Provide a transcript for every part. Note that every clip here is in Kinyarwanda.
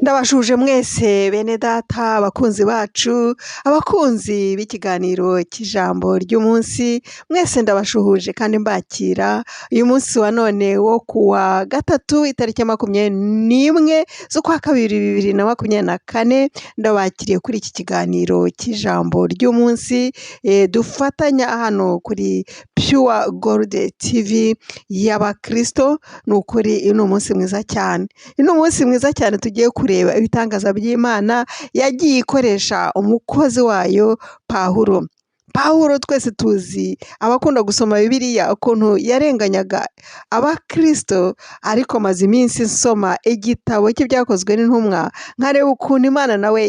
Ndabashuje mwese bene data abakunzi bacu, abakunzi b'ikiganiro cy'ijambo ry'umunsi, mwese ndabashuhuje kandi mbakira uyu munsi wa none wo kuwa gatatu itariki ya 21 z'ukwa kabiri 2024, ndabakiriye kuri iki kiganiro cy'ijambo ry'umunsi dufatanya hano kuri Pure Gold TV y'abakristo. Ni ukuri uno munsi mwiza cyane, uno munsi mwiza cyane tugiye kureba ibitangaza by'Imana yagiye ikoresha umukozi wayo Pawulo. Pawulo twese tuzi abakunda gusoma Bibiliya ukuntu yarenganyaga abakristo, ariko maze iminsi nsoma igitabo cy'ibyakozwe n'intumwa nkareba ukuntu Imana nawe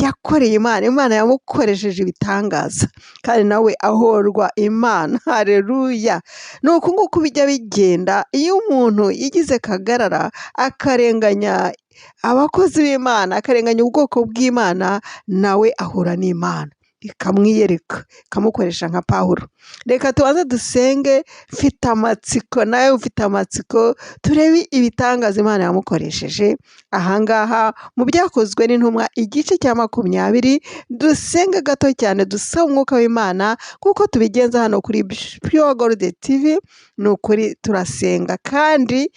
yakoreye Imana yamukoresheje ibitangaza kandi nawe ahorwa Imana. Haleluya! Ni uku nguku bijya bigenda iyo umuntu yigize kagarara akarenganya abakozi b'Imana, akarenganya ubwoko bw'Imana, nawe ahura n'Imana ikamwiyereka ikamukoresha nka Pawulo. Reka tubanze dusenge, mfite amatsiko nawe ufite amatsiko, turebe ibitangaza Imana yamukoresheje ahangaha mu byakozwe n'intumwa igice cya 20. Dusenge gato cyane dusaba umwuka w'Imana kuko tubigenza hano kuri Pure Gold TV. Ni ukuri turasenga kandi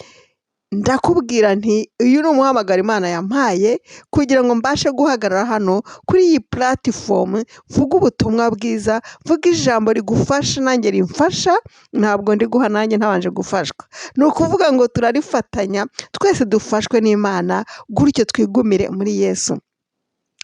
ndakubwira nti uyu ni umuhamagaro Imana yampaye kugira ngo mbashe guhagarara hano kuri iyi platform, vuga ubutumwa bwiza, vuga ijambo rigufasha nanjye rimfasha, ntabwo ndi guha nanjye ntabanje gufashwa. Ni ukuvuga ngo turarifatanya twese dufashwe n'Imana, gutyo twigumire muri Yesu.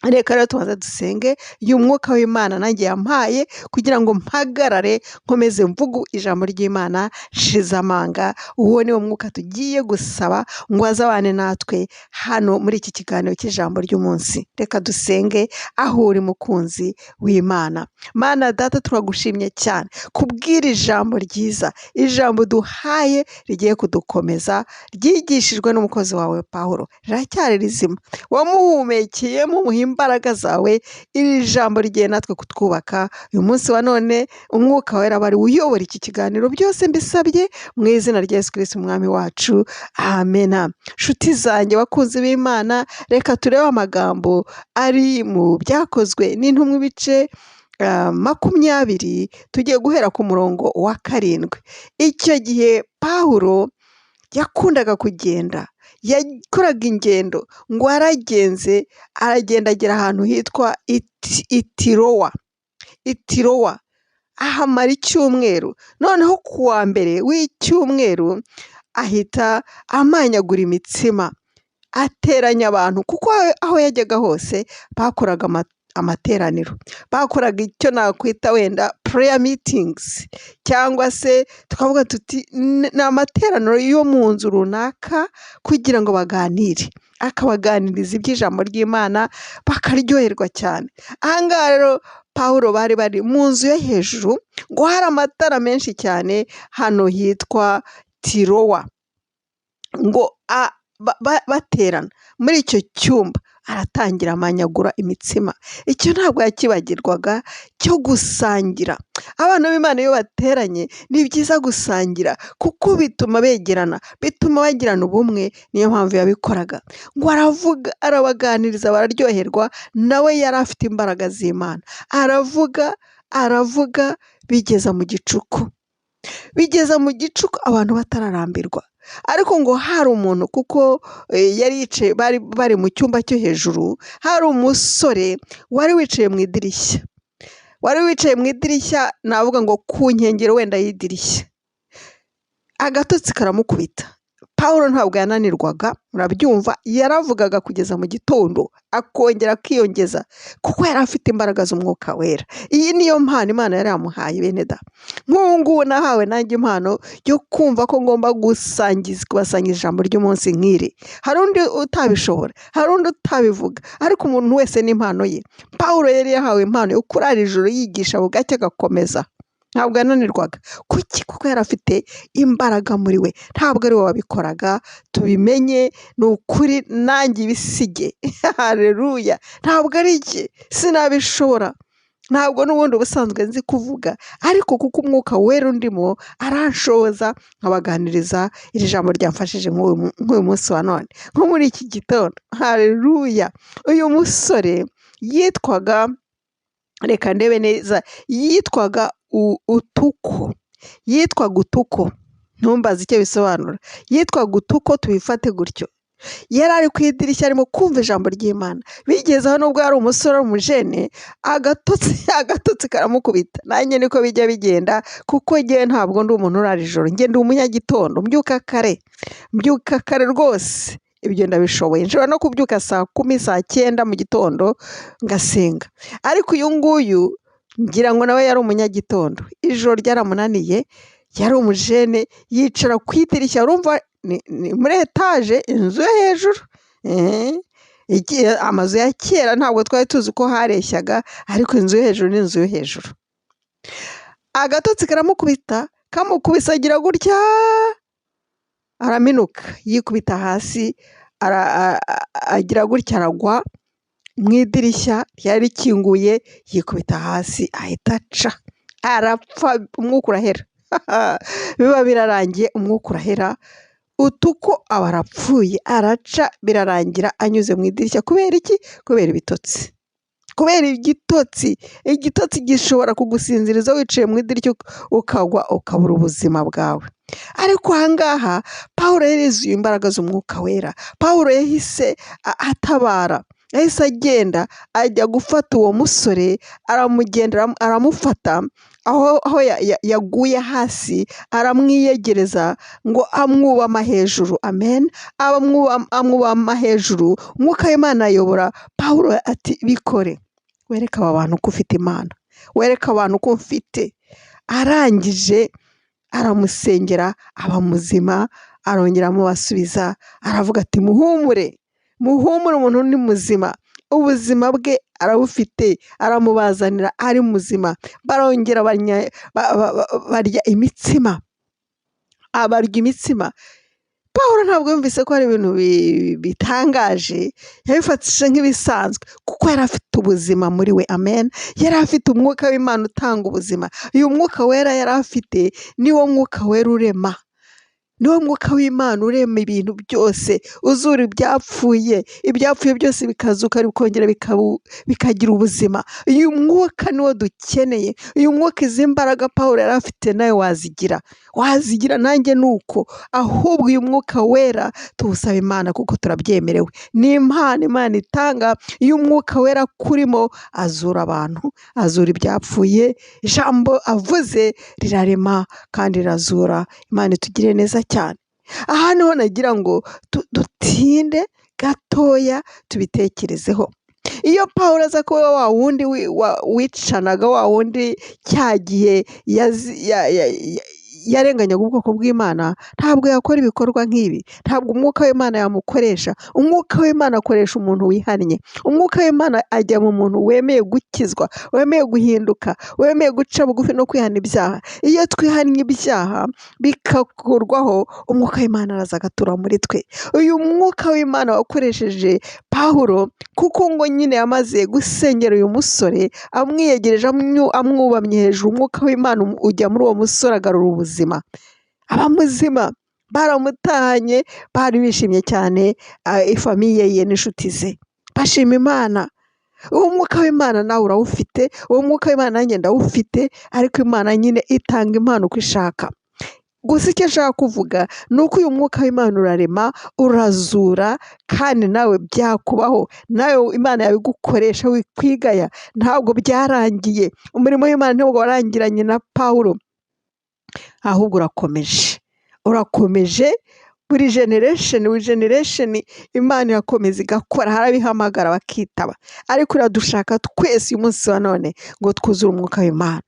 Reka rero tubanze dusenge uyu mwuka w'Imana nanjye yampaye kugira ngo mpagarare nkomeze mvugu ijambo ry'Imana nshize amanga. Uwo ni wo mwuka tugiye gusaba ngo azabane natwe hano muri iki kiganiro cy'ijambo ry'umunsi. Reka dusenge aho uri mukunzi w'Imana. Mana Data, turagushimye cyane kubwira ijambo ryiza, ijambo duhaye rigiye kudukomeza, ryigishijwe n'umukozi wawe Pawulo, riracyari rizima, wamuhumekeyemo imbaraga zawe, iri jambo rigiye natwe kutwubaka uyu munsi wa none. Umwuka wera bari uyobora iki kiganiro, byose mbisabye mu izina rya Yesu Kristo umwami wacu, amena. Nshuti zanjye bakunzi b'Imana, reka turebe amagambo ari mu byakozwe n'intumwa ibice 20, tugiye guhera ku murongo wa 7. Icyo gihe Pawulo yakundaga kugenda, yakoraga ingendo, ngo aragenze aragenda agera ahantu hitwa Itirowa, ahamara icyumweru. Noneho ku wa mbere w'icyumweru ahita amanyagura imitsima, ateranya abantu, kuko aho yajyaga hose bakoraga amateraniro, bakoraga icyo nakwita wenda prayer meetings, cyangwa se tukavuga tuti ni amateraniro yo mu nzu runaka kugira ngo baganire, akabaganiriza iby'ijambo ry'Imana bakaryoherwa cyane. Ahangaha rero Pawulo bari mu nzu yo hejuru, ngo hari amatara menshi cyane hano hitwa Tirowa, ngo baterana muri icyo cyumba, aratangira amanyagura imitsima. Icyo ntabwo yakibagirwaga cyo gusangira. Abantu b'Imana iyo bateranye ni byiza gusangira kuko bituma begerana, bituma bagirana ubumwe. Niyo mpamvu yabikoraga, ngo aravuga, arabaganiriza, bararyoherwa. Nawe yari afite imbaraga z'Imana, aravuga bigeza mu gicuku, abantu batararambirwa. Ariko ngo hari umuntu, kuko yari yicaye, bari mu cyumba cyo hejuru, hari umusore wari wicaye mu idirishya, navuga ngo ku nkengero wenda y'idirishya. Agatotsi karamukubita. Pawulo ntabwo yananirwaga, murabyumva, yaravugaga kugeza mu gitondo, akongera akiyongeza, kuko yari afite imbaraga z'umwuka wera. Iyi niyo mpano Imana yari yamuhaye, bene da. Nk'ubu ngubu nahawe nanjye impano yo kumva ko ngomba kubasangiza ijambo ry'umunsi nk'iri. Hari undi utabishobora, hari undi utabivuga, ariko umuntu wese n'impano ye. Pawulo yari yahawe impano yo kurara ijoro yigisha bugacya agakomeza, ntabwo yananirwaga. Kuki? Kuko yari afite imbaraga muri we, ntabwo ari we wabikoraga. Tubimenye, ni ukuri nanjye ibisige. Haleluya! Ntabwo ari iki, sinabishobora. ntabwo n'ubundi ubusanzwe nzi kuvuga, ariko kuko umwuka wera undimo aranshoboza nkabaganiriza iri jambo ryamfashije nk'uyu munsi wa none, nko muri iki gitondo. Haleluya! Uyu musore yitwaga, reka ndebe neza, yitwaga Utuko. Yitwaga Utuko, ntumbaze icyo bisobanura. Yitwaga Utuko, tubifate gutyo. Yari ari ku idirishya arimo kumva ijambo ry'Imana. Bigeze aho nubwo yari umusore w'umujene, agatotsi karamukubita. Nanjye niko bijya bigenda, kuko njyewe ntabwo ndi umuntu urara ijoro, njye ndi umunyagitondo, mbyuka kare rwose. Ibyo ndabishoboye, nshobora no kubyuka saa 10 saa 9 mu gitondo ngasenga. Ariko uyu nguyu ngira ngo nawe yari umunyagitondo, ijoro ryaramunaniye, yari umujene, yicara ku idirishya. Urumva ni muri etaje, inzu yo hejuru. Amazu ya kera ntabwo twari tuzi ko hareshyaga, ariko inzu yo hejuru ni inzu yo hejuru. Agatotsi karamukubita, kamukubise agira gutya, araminuka, yikubita hasi, agira gutya, aragwa mu idirishya ryari rikinguye, yikubita hasi, ahita aca, arapfa, umwuka urahera. Biba birarangiye, umwuka urahera. Utuko aba arapfuye, araca, birarangira anyuze mu idirishya. Kubera iki? Kubera ibitotsi. Kubera igitotsi. Igitotsi gishobora kugusinziriza wicaye mu idirishya ukagwa, ukabura ubuzima bwawe. Ariko aha ngaha Pawulo yuzuye imbaraga z'umwuka wera. Pawulo yahise atabara, yahise agenda ajya gufata uwo musore, aramugendera, aramufata aho yaguye hasi, aramwiyegereza ngo amwubama hejuru. Amen. Amwubama hejuru, umwuka w'Imana ayobora Pawulo ati bikore, wereka aba bantu ko ufite Imana, wereka abantu ko mfite. Arangije aramusengera, aba muzima, arongera amubasubiza, aravuga ati muhumure, umuntu ni muzima, ubuzima bwe arabufite, aramubazanira ari muzima. Barongera barya imitsima, abarya imitsima. Pawulo ntabwo yumvise ko ari ibintu bitangaje, yabifatishije nk'ibisanzwe, kuko yari afite ubuzima muri we. Amen. Yari afite umwuka w'Imana utanga ubuzima. Uyu mwuka wera yari afite niwo mwuka wera urema, niwo mwuka w'Imana urema ibintu byose, uzura ibyapfuye byose bikazuka, bikongera bikagira ubuzima. Uyu mwuka niwo dukeneye. Uyu mwuka, izi mbaraga Pawulo yari afite, nawe wazigira, nanjye nuko. Ahubwo uyu mwuka wera tuwusaba Imana, kuko turabyemerewe. Ni impano Imana itanga. Iyo umwuka wera kurimo, azura abantu, azura ibyapfuye. Ijambo avuze rirarema kandi rirazura. Imana itugire neza cyane. Aha niho nagira ngo dutinde gatoya tubitekerezeho. Iyo Pawulo aza kuba wa wundi wicanaga, wa wundi cyagiye yarenganyaga ubwoko bw'Imana, ntabwo yakora ibikorwa nk'ibi. Ntabwo umwuka w'Imana yamukoresha. Umwuka w'Imana akoresha umuntu wihannye. Umwuka w'Imana ajya mu muntu wemeye gukizwa, wemeye guhinduka, wemeye guca bugufi no kwihana ibyaha. Iyo twihannye ibyaha bikakurwaho, umwuka w'Imana araza agatura muri twe. Uyu mwuka w'Imana wakoresheje Pawulo, kuko ngo nyine yamaze gusengera uyu musore, amwiyegereje, amwubamye hejuru, umwuka w'Imana ujya muri uwo musore, agarura ubuzima, aba muzima. Baramutahanye, bari bishimye cyane, ifamiye ye n'inshuti ze bashima Imana. Uwo mwuka w'Imana nawe urawufite, uwo mwuka w'Imana nanjye ndawufite, ariko Imana nyine itanga impano uko ishaka. Gusa icyo nshaka kuvuga ni uko uyu mwuka w'Imana urarema, urazura, kandi nawe byakubaho, nawe Imana yabigukoresha wikwigaya. Ntabwo byarangiye, umurimo w'Imana ntabwo warangiranye na Pawulo, ahubwo urakomeje. Buri generation Imana irakomeza igakora, harabihamagara bakitaba. Ariko iradushaka twese uyu munsi wa none ngo twuzure umwuka w'Imana.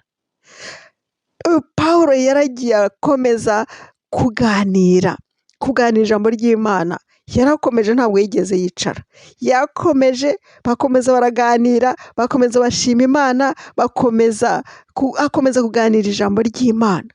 Pawulo yaragiye akomeza kuganira ijambo ry'Imana. Yarakomeje, ntabwo yigeze yicara. Yakomeje, bakomeza baraganira, bakomeza bashima Imana, akomeza kuganira ijambo ry'Imana.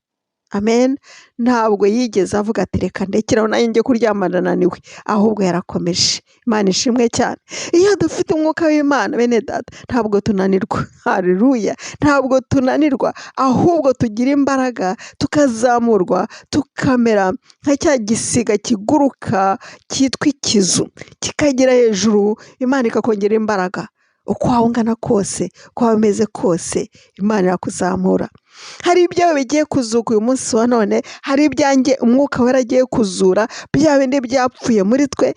amen. Ntabwo yigeze avuga ati reka ndekeraho nanjye njye kuryama ndananiwe, ahubwo yarakomeje. Imana ishimwe cyane. Iyo dufite umwuka w'Imana bene data ntabwo tunanirwa, haleluya, ntabwo tunanirwa, ahubwo tugira imbaraga, tukazamurwa, tukamera nka cya gisiga kiguruka cyitwa ikizu, kikagera hejuru, Imana ikakongera imbaraga. Uko waba ungana kose, uko waba umeze kose, Imana irakuzamura. Hari ibyawe bigiye kuzuka uyu munsi wa none, hari ibyanjye umwuka wera agiye kuzura, bya bindi byapfuye muri twe,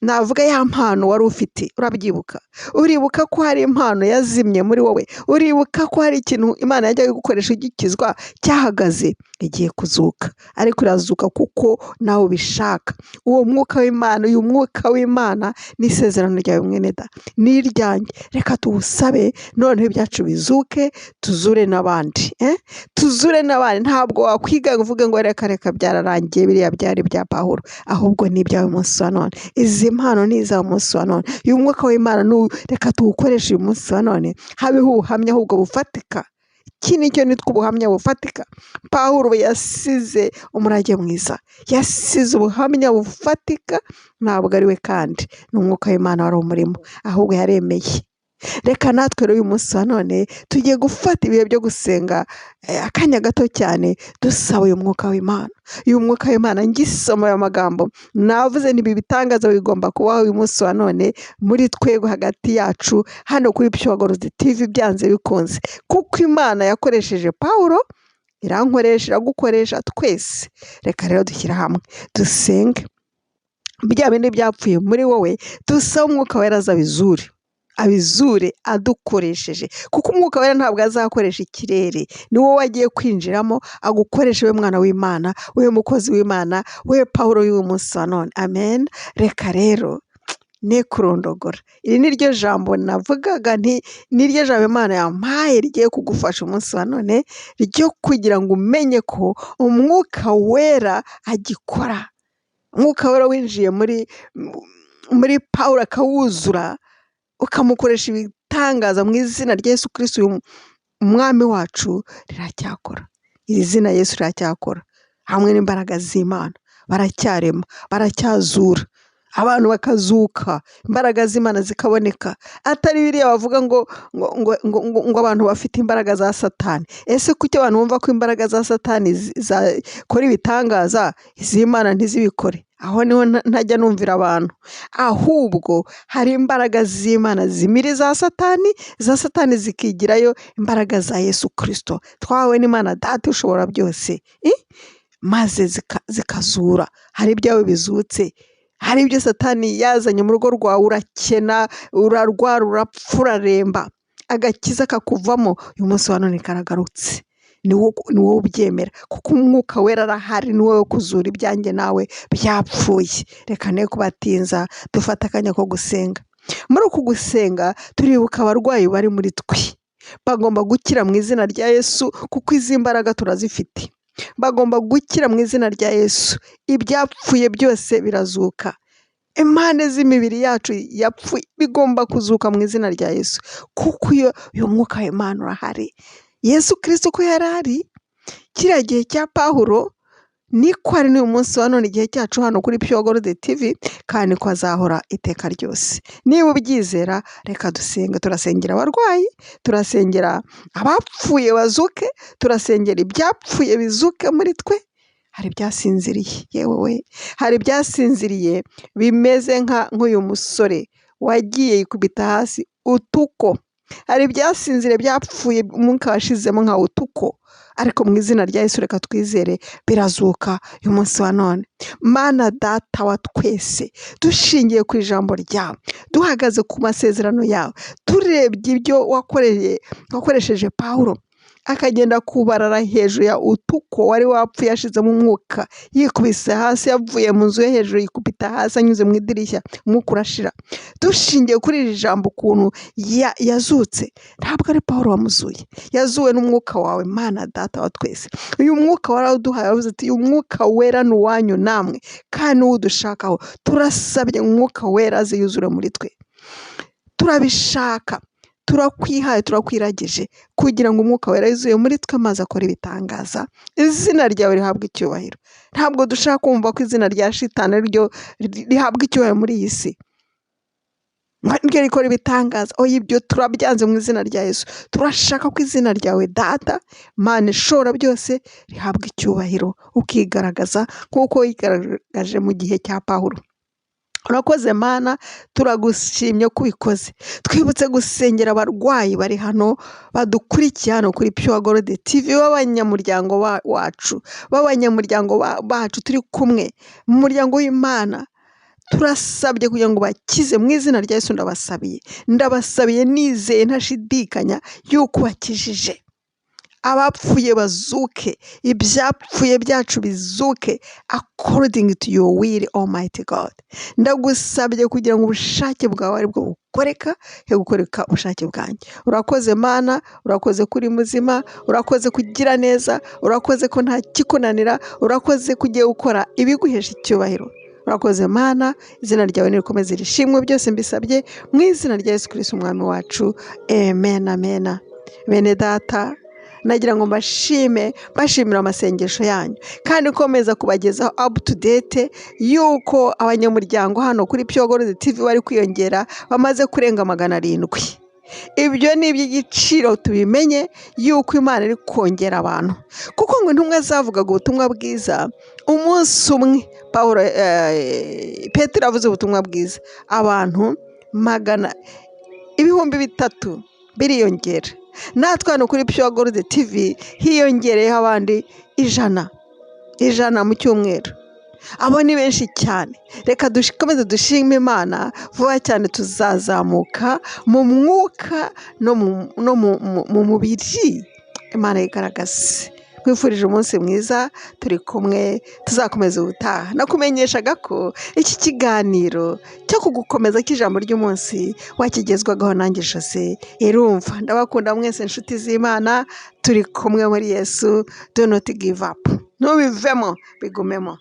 navuga ya mpano wari ufite, urabyibuka? Uribuka ko hari impano yazimye muri wowe? Uribuka ko hari ikintu Imana yajyaga gukoresha ugikizwa cyahagaze? Igiye kuzuka, ariko irazuka kuko nawe ubishaka. Uwo mwuka w'Imana, uyu mwuka w'Imana ni isezerano ryawe mwene da, ni iryanjye. Reka tuwusabe noneho ibyacu bizuke, tuzure n'abandi, tuzure n'abandi. Ntabwo wakwiga uvuge ngo reka byararangiye, biriya byari bya Pawulo, ahubwo ni ibyawe umunsi wa none. Izi mpano ni izawe umunsi wa none. Uyu mwuka w'Imana reka tuwukoreshe uyu munsi wa none, habeho ubuhamya ahubwo bufatika. Iki ni cyo nitwa ubuhamya bufatika. Pawulo yasize umurage mwiza, yasize ubuhamya bufatika, ntabwo ari we kandi ni umwuka w'Imana wari umurimo, ahubwo yaremeye. Reka natwe rero uyu munsi wa none tugiye gufata ibihe byo gusenga akanya gato cyane, dusaba uyu mwuka w'Imana. Uyu mwuka w'Imana, ngisoma aya magambo navuze, nibi bitangaza bigomba kubaho uyu munsi wa none muri twebwe, hagati yacu hano kuri Pure TV, byanze bikunze, kuko Imana yakoresheje Pawulo, irankoresha, iragukoresha twese. Reka rero dushyira hamwe dusenge, bya bindi byapfuye muri wowe, dusaba umwuka wera aza abizure adukoresheje, kuko umwuka wera ntabwo azakoresha ikirere. Ni wowe agiye kwinjiramo, agukoresha we mwana w'Imana, we mukozi w'Imana, we Pawulo y'uyu munsi wa none, amen. Reka rero ne kurondogora, iri ni ryo jambo navugaga nti ni ryo jambo Imana yampaye rigiye kugufasha umunsi wa none, ryo kugira ngo umenye ko umwuka wera agikora. Umwuka wera winjiye muri Pawulo akawuzura, ukamukoresha ibitangaza mu izina rya Yesu Kristo, uyu umwami wacu, riracyakora. Iri zina Yesu riracyakora, hamwe n'imbaraga z'Imana, baracyarema, baracyazura, abantu bakazuka, imbaraga z'Imana zikaboneka. Atari biriya bavuga ngo abantu bafite imbaraga za Satani. Ese kuki abantu bumva ko imbaraga za Satani zakora ibitangaza, iz'Imana ntizibikore? Aho niho ntajya numvira abantu. Ahubwo hari imbaraga z'Imana zimira za Satani zikigirayo imbaraga za Yesu Kristo, twahawe n'Imana Data ushobora byose, maze zikazura. Hari ibyawe bizutse, hari ibyo Satani yazanye mu rugo rwawe, urakena, urarwara, urapfa, uraremba, agakiza kakuvamo. Uyu munsi wa none karagarutse, ni wowe ubyemera, kuko umwuka wera arahari, ni wowe kuzura ibyanjye nawe byapfuye. Reka ne kubatinza, dufata akanya ko gusenga. Muri uku gusenga turibuka abarwayi bari muri twe, bagomba gukira mu izina rya Yesu, kuko izi mbaraga turazifite. Bagomba gukira mu izina rya Yesu, ibyapfuye byose birazuka. Impande z'imibiri yacu yapfuye bigomba kuzuka mu izina rya Yesu, kuko uyu mwuka w'Imana urahari. Yesu Kristo ko yari ari kiriya gihe cya Pawulo, niko ari n'uyu munsi wa none igihe cyacu hano kuri Pure TV, kandi ko azahora iteka ryose. Niba ubyizera, reka dusenge. Turasengera abarwayi, turasengera abapfuye bazuke, turasengera ibyapfuye bizuke muri twe. Hari ibyasinziriye, yewe we, hari ibyasinziriye bimeze nk'uyu musore wagiye yikubita hasi utuko. Hari ibyasinzire byapfuye umwuka washizemo nka utuko, ariko mu izina rya Yesu reka twizere, birazuka uyu munsi wa none. Mana Data wa twese, dushingiye ku ijambo ryawe, duhagaze ku masezerano yawe, turebye ibyo wakoresheje Pawulo, akagenda kubarara hejuru ya utuko wari wapfuye, yashizemo umwuka, yikubise hasi, yavuye mu nzu yo hejuru yikubita hasi, anyuze mu idirishya, umwuka urashira. Dushingiye kuri iri jambo ukuntu yazutse, ntabwo ari Pawulo wamuzuye, yazuwe n'umwuka wawe Mana Data wa twese. Uyu mwuka warawuduhaye, wavuze ati uyu mwuka wera ni uwanyu namwe, kandi n'uwo dushakaho. Turasabye umwuka wera aze yuzure muri twe, turabishaka. turakwihaye turakwiragije kugira ngo umwuka wera yuzuye muri twe maze akora ibitangaza, izina ryawe rihabwa icyubahiro. Ntabwo dushaka kumva ko izina rya shitani ari ryo rihabwa icyubahiro muri iyi si, ryo rikora ibitangaza. Oya, ibyo turabyanze mu izina rya Yesu. Turashaka ko izina ryawe Data Mana ishobora byose rihabwa icyubahiro, ukigaragaza nk'uko wigaragaje mu gihe cya Pawulo. Urakoze Mana, turagushimye ko ubikoze. Twibutse gusengera abarwayi bari hano badukurikiye hano kuri Pure Gold TV, b'abanyamuryango wacu, b'abanyamuryango bacu turi kumwe mu muryango w'Imana. Turasabye kugira ngo bakize mu izina rya Yesu. Ndabasabiye nizeye ntashidikanya yuko bakijije. Abapfuye bazuke, ibyapfuye byacu bizuke according to your will, Almighty God. Ndagusabye kugira ngo ubushake bwawe ari bwo bukoreka, he gukoreka ubushake bwanjye. Urakoze Mana, urakoze kuri muzima, urakoze kugira neza, urakoze ko nta kikunanira, urakoze kugiye gukora ibiguhesha icyubahiro. Urakoze Mana, izina ryawe nirikomeze rishimwe, byose mbisabye mu izina rya Yesu Kristo umwami wacu, amen, amen. Bene Data, nagira ngo bashimira amasengesho yanyu kandi ukomeza kubagezaho up to date yuko abanyamuryango hano kuri Pure Gold TV bari kwiyongera, bamaze kurenga 700. Ibyo ni iby'igiciro, tubimenye yuko Imana iri kongera abantu, kuko ngo intumwa zavugaga ubutumwa bwiza. Umunsi umwe Petero avuze ubutumwa bwiza, abantu 300,000 biriyongera. Natwe hano kuri Pure Gold TV hiyongereyeho abandi 100 mu cyumweru. Abo ni benshi cyane. Reka dukomeze dushime Imana, vuba cyane tuzazamuka mu mwuka no mu mubiri. Imana yigaragaze. Nkwifurije umunsi mwiza, turi kumwe, tuzakomeza ubutaha. Nakumenyeshaga ko iki kiganiro cyo kugukomeza cy'ijambo ry'umunsi wakigezwagaho nanjye Jose Irumva. Ndabakunda mwese inshuti z'Imana, turi kumwe muri Yesu. Do not give up. Ntubivemo, bigumemo.